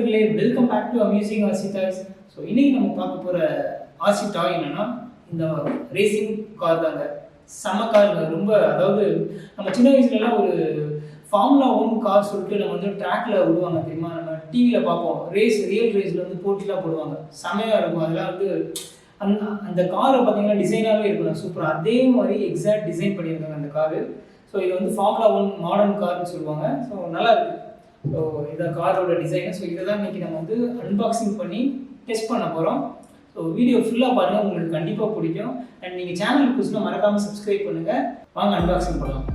நண்பர்களே, welcome back to Amusing RC Toys. So இன்னைக்கு நம்ம பார்க்க போகிற ஆர்சி டாய் என்னன்னா இந்த ரேசிங் கார் தாங்க. செம கார், ரொம்ப அதாவது நம்ம சின்ன வயசுலலாம் ஒரு ஃபார்முலா 1 கார் சொல்லிட்டு நம்ம வந்து ட்ராக்ல விடுவாங்க தெரியுமா, நம்ம டிவியில் பார்ப்போம். ரியல் ரேஸில் வந்து போட்டிலாம் போடுவாங்க, செமையாக இருக்கும். அதெல்லாம் வந்து அந்த அந்த காரை பார்த்தீங்கன்னா டிசைனாகவே இருக்கும் சூப்பராக. அதே மாதிரி எக்ஸாக்ட் டிசைன் பண்ணியிருக்காங்க அந்த காரு. ஸோ இது வந்து ஃபார்முலா 1 மாடர்ன் கார்னு சொல்லுவாங்க. ஸோ நல்லா இருக்குது. ஸோ இதான் காரோட டிசைனு. ஸோ இதை தான் இன்றைக்கி நம்ம வந்து அன்பாக்சிங் பண்ணி டெஸ்ட் பண்ண போகிறோம். ஸோ வீடியோ ஃபுல்லாக பாருங்கள், உங்களுக்கு கண்டிப்பாக பிடிக்கும். அண்ட் நீங்கள் சேனலுக்கு புதுசுனா மறக்காமல் சப்ஸ்கிரைப் பண்ணுங்கள். வாங்க அன்பாக்சிங் பண்ணலாம்.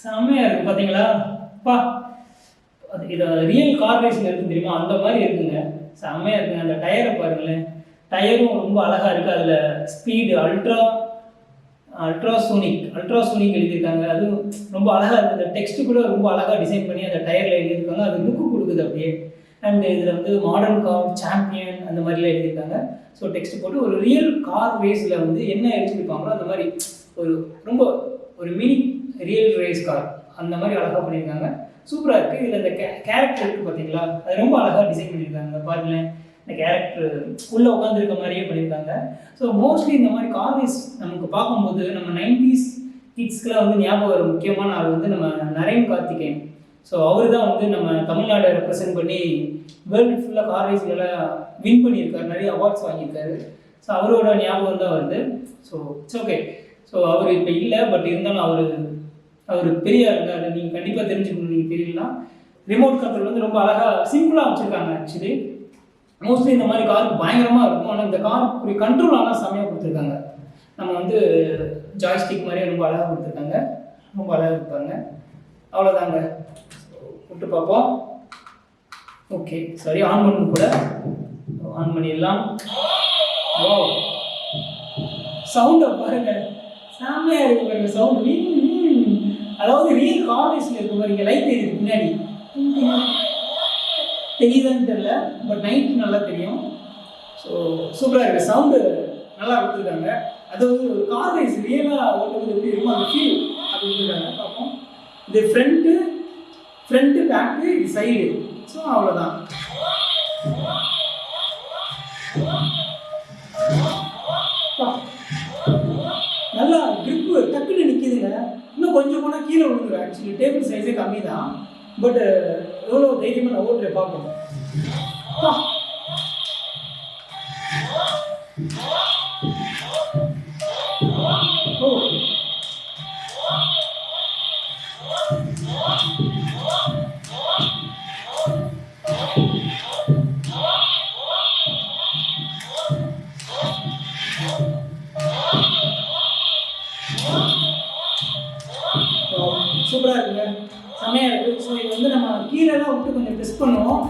செம்மையாக இருக்குது பார்த்தீங்களா? பா, அது இதை ரியல் கார் ரேஸில் இருக்குது தெரியுமா, அந்த மாதிரி இருக்குங்க. செம்மையாக இருக்குங்க. அந்த டயரை பாருங்களேன், டயரும் ரொம்ப அழகாக இருக்குது. அதில் ஸ்பீடு அல்ட்ராசோனிக் எழுதியிருக்காங்க. அதுவும் ரொம்ப அழகாக இருக்குது. அந்த டெக்ஸ்ட்டு கூட ரொம்ப அழகாக டிசைன் பண்ணி அந்த டயரில் எழுதியிருக்காங்க. அது லுக்கு கொடுக்குது அப்படியே. அண்ட் இதில் வந்து மாடர்ன் கார் சாம்பியன் அந்த மாதிரிலாம் எழுதியிருக்காங்க. ஸோ டெக்ஸ்ட் போட்டு ஒரு ரியல் கார் ரேஸில் வந்து என்ன எழுதியிருப்பாங்களோ அந்த மாதிரி ரொம்ப ஒரு மினி ரியல் ரேஸ் கார் அந்த மாதிரி அழகாக பண்ணியிருக்காங்க. சூப்பராக இருக்குது. இதில் இந்த கேரக்டர் இருக்குது பார்த்தீங்களா, அது ரொம்ப அழகாக டிசைன் பண்ணியிருக்காங்க. பாருங்களேன், இந்த கேரக்டர் உள்ளே உட்காந்துருக்க மாதிரியே பண்ணியிருக்காங்க. ஸோ மோஸ்ட்லி இந்த மாதிரி கார் ரேஸ் நமக்கு பார்க்கும்போது நம்ம 90s கிட்ஸ்க்குலாம் வந்து ஞாபகம் வர முக்கியமான ஆள் வந்து நம்ம நரேன் கார்த்திகேயன். ஸோ அவர் தான் வந்து நம்ம தமிழ்நாடை ரெப்ரசென்ட் பண்ணி வேர்ல்டு ஃபுல்லாக கார் ரேஸ்லாம் வின் பண்ணியிருக்காரு, நிறைய அவார்ட்ஸ் வாங்கியிருக்காரு. ஸோ அவரோட ஞாபகம் தான் வருது. So it's okay. ஸோ அவர் இப்போ இல்லை, பட் இருந்தாலும் அவர் பெரிய இருக்காரு. நீங்கள் கண்டிப்பாக தெரிஞ்சுக்கணும். நீங்கள் தெரியலாம், ரிமோட் கண்ட்ரோல் வந்து ரொம்ப அழகாக சிம்பிளாக வச்சுருக்காங்க. ஆக்சுவலி மோஸ்ட்லி இந்த மாதிரி கார் பயங்கரமாக இருக்கும், ஆனால் இந்த கார் கண்ட்ரோல் ஆனால் செம்மையாக கொடுத்துருக்காங்க. நம்ம வந்து ஜாய்ஸ்டிக் மாதிரியே ரொம்ப அழகாக கொடுத்துருக்காங்க, ரொம்ப அழகாக இருப்பாங்க. அவ்வளோதாங்க, விட்டு பார்ப்போம். ஓகே, சரி, ஆன் பண்ணணும் கூட, ஆன் பண்ணிடலாம். ஓ, சவுண்டை பாருங்க, செம்மையாக இருக்கு பாருங்க சவுண்டு. அதாவது ரியல் கார் ரேஸில் இருக்க பாருங்க. லைட் இருக்குது பின்னாடி, தெரியுதான்னு தெரியல, பட் நைட்டு நல்லா தெரியும். ஸோ சூப்பராக இருக்குது, சவுண்டு நல்லா கொடுத்துருக்காங்க. அதாவது ஒரு கார் ரேஸ் ரியலாக ஓட்டுறது எப்படி இருக்கும் அந்த ஃபீல் அப்படி கொடுத்துருக்காங்க. பார்ப்போம். இது ஃப்ரண்ட்டு பேக்கு, இது சைடு. ஸோ அவ்வளோதான். நல்லா க்ரிப்பு டக்குன்னு நிற்கிதுங்க. இன்னும் கொஞ்சம் போனால் கீழே விழுந்துடும். ஆக்சுவலி டேபிள் சைஸே கம்மி தான், பட் எவ்வளோ தைரியமாக நான் ஓட்டுறேன் பார்ப்போம். ஓ, சூப்பராக இருக்குங்க, செம்மையாக இருக்குது. ஸோ இது வந்து நம்ம கீழெல்லாம் விட்டு கொஞ்சம் டெஸ்ட் பண்ணுவோம்.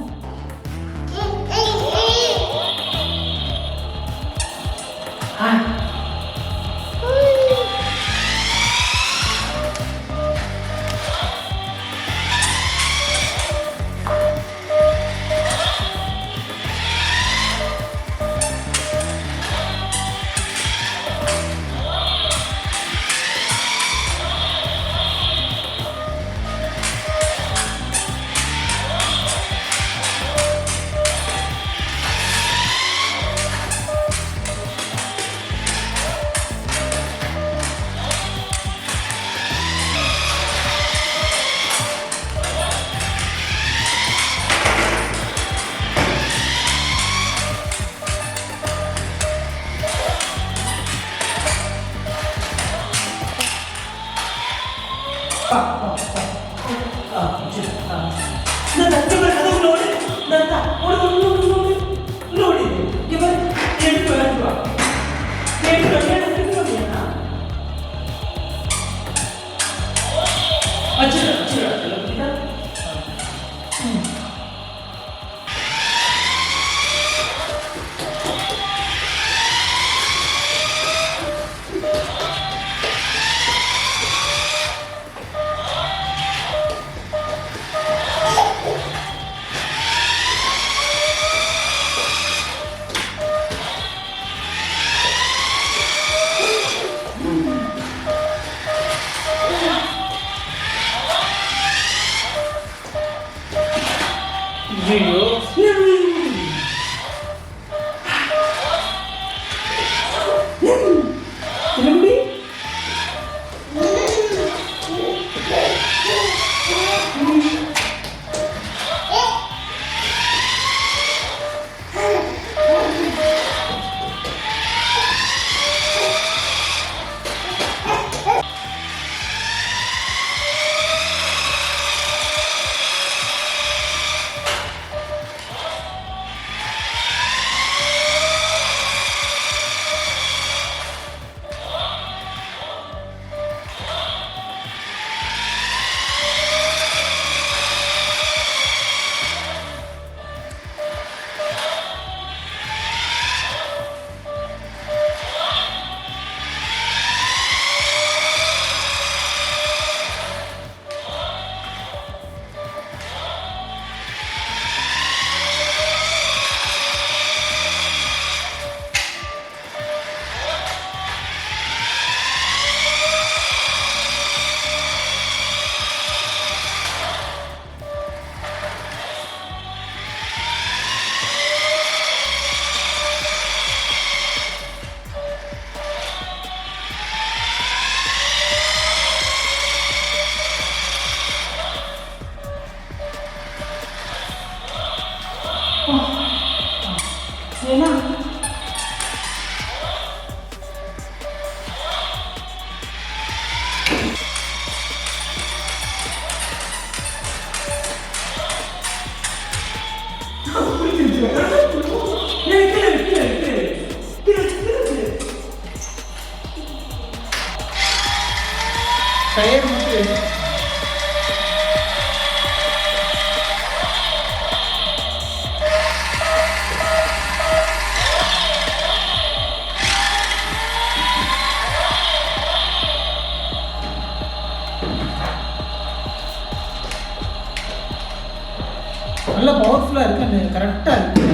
நல்லா பவர்ஃபுல்லாக இருக்குது, அந்த கரெக்டாக இருக்குது.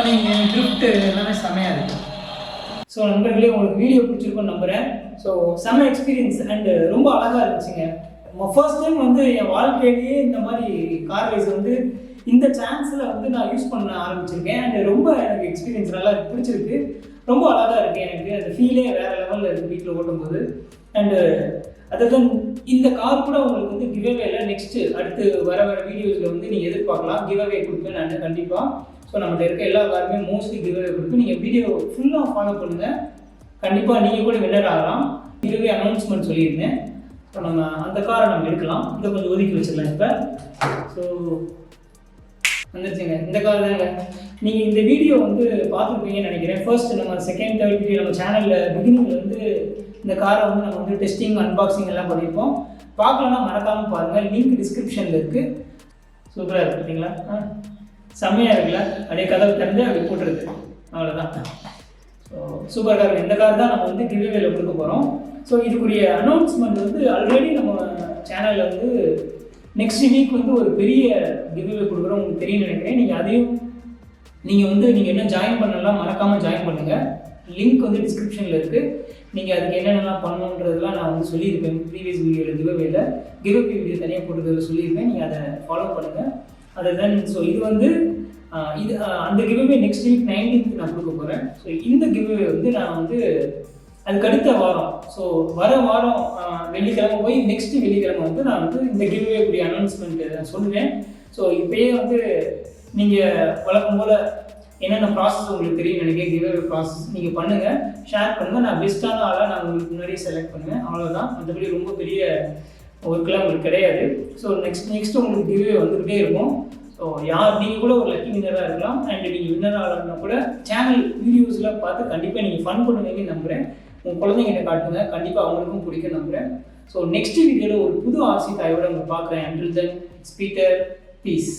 நீங்கள் ட்ரிஃப்ட்டு எல்லாமே செமையாக இருக்குது. ஸோ நண்பர்களே, உங்களுக்கு வீடியோ பிடிச்சிருக்குன்னு நம்புகிறேன். ஸோ செம்ம எக்ஸ்பீரியன்ஸ் அண்டு ரொம்ப அழகாக இருந்துச்சுங்க. ஃபர்ஸ்ட் டைம் வந்து என் வாழ்க்கையிலேயே இந்த மாதிரி கார் ரேஸ் வந்து இந்த சான்ஸில் வந்து நான் யூஸ் பண்ண ஆரம்பிச்சிருக்கேன். அண்ட் ரொம்ப எனக்கு எக்ஸ்பீரியன்ஸ் நல்லா பிடிச்சிருக்கு. ரொம்ப அழகாக இருக்குது. எனக்கு அந்த ஃபீலே வேறு லெவலில் இருக்குது வீட்டில் ஓட்டும்போது. அண்டு அதுதான் இந்த கார் கூட உங்களுக்கு வந்து கிவ்அவேல நெக்ஸ்ட்டு அடுத்து வர வீடியோஸில் வந்து நீங்கள் எதிர்பார்க்கலாம். கிவ்அவே கொடுப்பேன் நான் கண்டிப்பாக. ஸோ நம்மகிட்ட இருக்க எல்லா காருமே மோஸ்ட்லி கிவ்அவே கொடுப்பேன். நீங்கள் வீடியோ ஃபுல்லாக ஃபாலோ பண்ணுங்கள். கண்டிப்பாக நீங்கள் கூட வின்னர் ஆகலாம். கிவ்அவே அனௌன்ஸ்மெண்ட் சொல்லியிருந்தேன். ஸோ நம்ம அந்த காரை நம்ம எடுக்கலாம். இதை கொஞ்சம் ஒதுக்கி வச்சிடலாம். இப்போ ஸோ வந்துருச்சுங்க, இந்த கார் தாங்க. நீங்கள் இந்த வீடியோ வந்து பார்த்துருப்பீங்கன்னு நினைக்கிறேன். ஃபர்ஸ்ட் நம்ம செகண்ட் தேர்ட் வீடியோ நம்ம சேனலில் பிகினிங்கில் வந்து இந்த காரை வந்து நம்ம வந்து டெஸ்டிங் அன்பாக்சிங் எல்லாம் பண்ணியிருப்போம். பார்க்கலன்னா மறக்காமல் பாருங்கள். லிங்க் டிஸ்கிரிப்ஷனில் இருக்குது. சூப்பராக இருக்குது பார்த்தீங்களா? செம்மையாக இருக்குல்ல? அப்படியே கதவு திறந்து அப்படி போட்டுருக்கு. அவ்வளோதான். So super car. இந்த கார் தான் நம்ம வந்து கிவ்அவேல கொடுக்க போகிறோம். ஸோ இதுக்குரிய அனௌன்ஸ்மெண்ட் வந்து ஆல்ரெடி நம்ம சேனலில் வந்து நெக்ஸ்ட் வீக் வந்து ஒரு பெரிய கிவ்அவே கொடுக்குறோம். உங்களுக்கு தெரியும் நினைக்கிறேன். நீங்கள் அதையும் நீங்கள் என்ன ஜாயின் பண்ணலாம் மறக்காமல் ஜாயின் பண்ணுங்கள். லிங்க் வந்து டிஸ்கிரிப்ஷனில் இருக்குது. நீங்கள் அதுக்கு என்னென்னலாம் பண்ணணுன்றதெல்லாம் நான் வந்து சொல்லியிருப்பேன் ப்ரீவியஸ் வீடியோவில். கிவ்அவே வீடியோ தனியாக போட்டுக்கிறத சொல்லியிருப்பேன். நீங்கள் அதை ஃபாலோ பண்ணுங்கள். அதை தான். ஸோ இது வந்து அந்த கிவ்அவே நெக்ஸ்ட் வீக் 19th நான் கொடுக்க போகிறேன். ஸோ இந்த கிவ்அவே வந்து நான் வந்து அதுக்கு அடுத்த வாரம், ஸோ வர வாரம் வெள்ளிக்கிழமை போய் நெக்ஸ்ட் வெள்ளிக்கிழமை வந்து நான் வந்து இந்த கிவ்அவே கூடிய அனௌன்ஸ்மெண்ட் நான் சொல்லுவேன். ஸோ இப்போயே வந்து நீங்கள் வழக்கம் போல் என்னென்ன ப்ராசஸ் உங்களுக்கு தெரியும் நினைக்கிறேன். கிவ்அவே ப்ராசஸ் நீங்கள் பண்ணுங்கள், ஷேர் பண்ணுங்கள். நான் பெஸ்ட்டான ஆளாக நான் உங்களுக்கு முன்னாடியே செலக்ட் பண்ணுவேன். அவ்வளோதான். மற்றபடி ரொம்ப பெரிய ஒர்க்கெலாம் உங்களுக்கு கிடையாது. ஸோ நெக்ஸ்ட் உங்களுக்கு கிவ்வே வந்துக்கிட்டே இருக்கும். ஸோ நீங்கள் கூட ஒரு லக்கி வின்னராக இருக்கலாம். அண்ட் நீங்கள் வின்னர் ஆகலன்னா கூட சேனல் வீடியோஸ்லாம் பார்த்து கண்டிப்பாக நீங்கள் ஃபன் பண்ணுவீங்கன்னு நம்புகிறேன். உங்கள் குழந்தைங்கிட்ட காட்டுங்க, கண்டிப்பாக அவங்களுக்கும் பிடிக்கும் நம்புகிறேன். ஸோ நெக்ஸ்ட் வீடியோவில் ஒரு புது ஆர்சி தாயோட உங்களை பார்க்குறேன். Until then, it's Peter, piece.